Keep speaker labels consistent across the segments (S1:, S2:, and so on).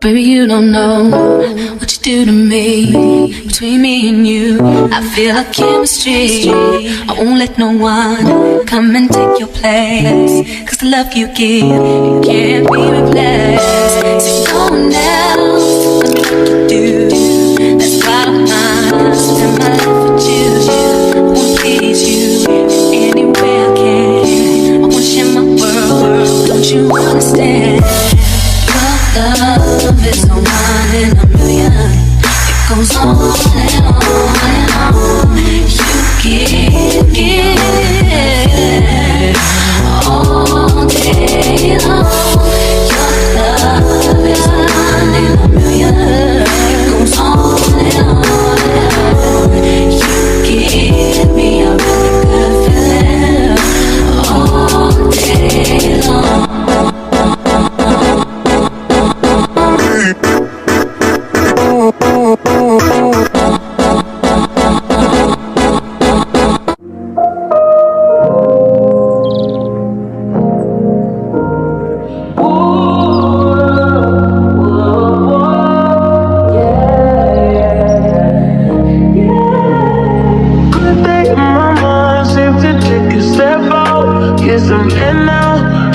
S1: Baby, you don't know what you do to me. Between me and you, I feel a chemistry. I won't let no one come and take your place. Cause the love you give, it can't be replaced. So no one else knows what you do. That's why I'm mine. Spend my life with you. I wanna please you any way I can. I wanna share my world. Don't you understand? Love is a one in a million. It goes on and on and on. You give all day long. Your love is a one in a million. It goes on and on and on. You give me a really good feeling all day long.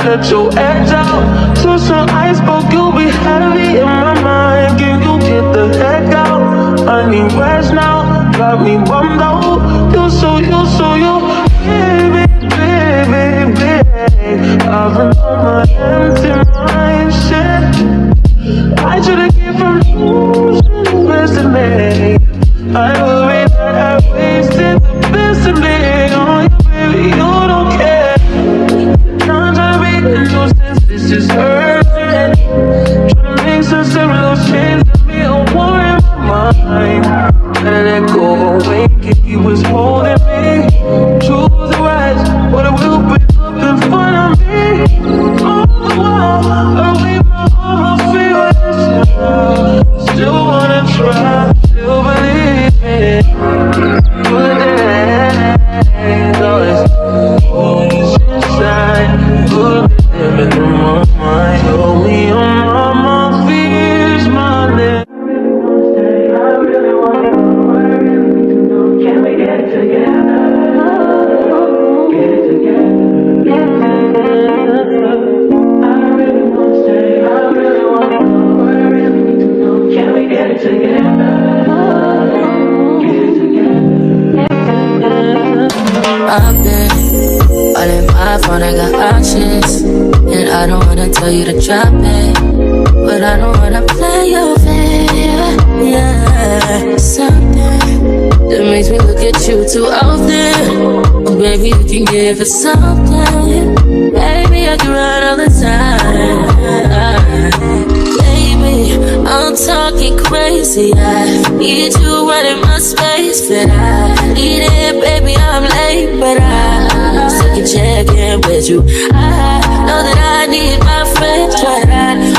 S2: Let your edge out to some iceberg, you'll be heavy in my mind. Can you get the heck out? I need rest now, got me bummed out. You so baby, baby, baby. I've been on my empty mind, shit. I should've came from you, best in me. I worry that I wasted the best in me. Oh, you, baby, you don't care. No sense, this is hurting. Trying to make sense of those chains that me a war in my mind. Let it go away if he was holding me. Choose the right, but it will be up in front of me. All the while, I leave my arm, I feel it. Still wanna try, still believe it. Good days, always inside. Good. Living in my mind, hold me on my fears, my name. I really wanna know, I really need to know. Can we get it together? Get it together. I really wanna stay, I really wanna know, I really need to know. Can we get it together? Get it together.
S1: I've been all in my phone, I got options. And I don't wanna tell you to drop it, but I don't wanna play your fair. Yeah, something that makes me look at you too often. Oh, baby, you can give it something. Baby, I can run all the time. Baby, I'm talking crazy. I need you right in my space, but I need it, baby, I'm late, but I still can check in with you. I know that I need my friends, but I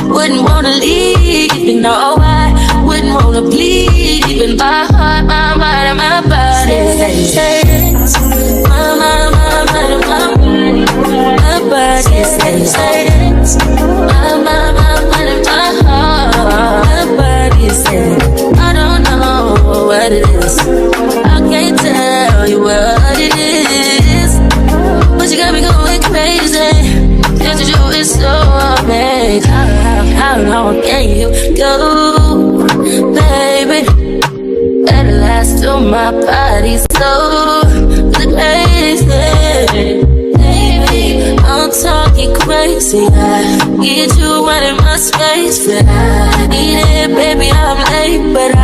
S1: wouldn't wanna leave. You know, I wouldn't wanna bleed. Even my heart, my mind, and my body. Say it, my mind, and my body. My body says it, my mind, and my heart. My body says I don't know what it is. I can't tell you what it is, but you got me going crazy. Just to do it so amazing. How long can you go, baby? Let it last till my body's so crazy. Baby, I'm talking crazy. I need you right in my space, but I need it, baby, I'm late, but I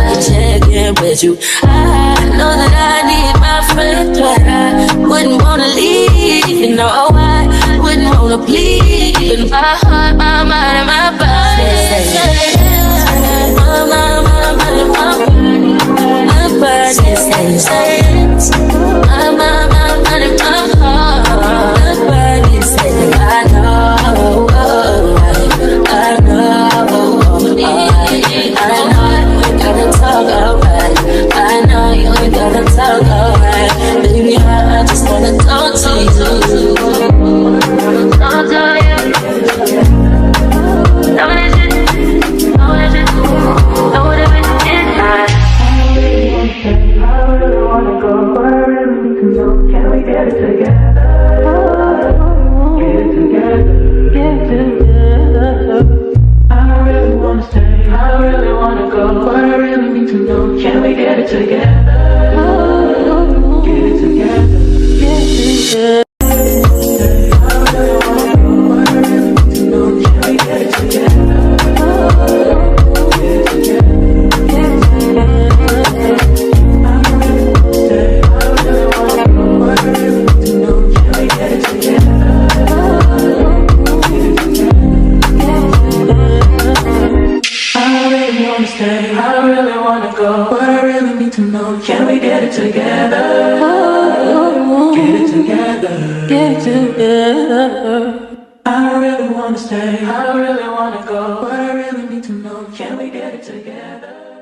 S1: can check in with you. I know that I need my friends, but I wouldn't wanna leave. You know, I wouldn't wanna bleed. In my heart, my mind, and my body. My mind, and my body. My body says it. My mind, and my heart. My body says I know, I know, you gotta talk alright. I know you gotta talk alright. Baby, I just wanna talk to you. Talk to you.
S2: stay, I really wanna go, but I really need to know, can we get it together? Get it together, get it together. I really wanna stay, I really wanna go, but I really need to know, can we get it together?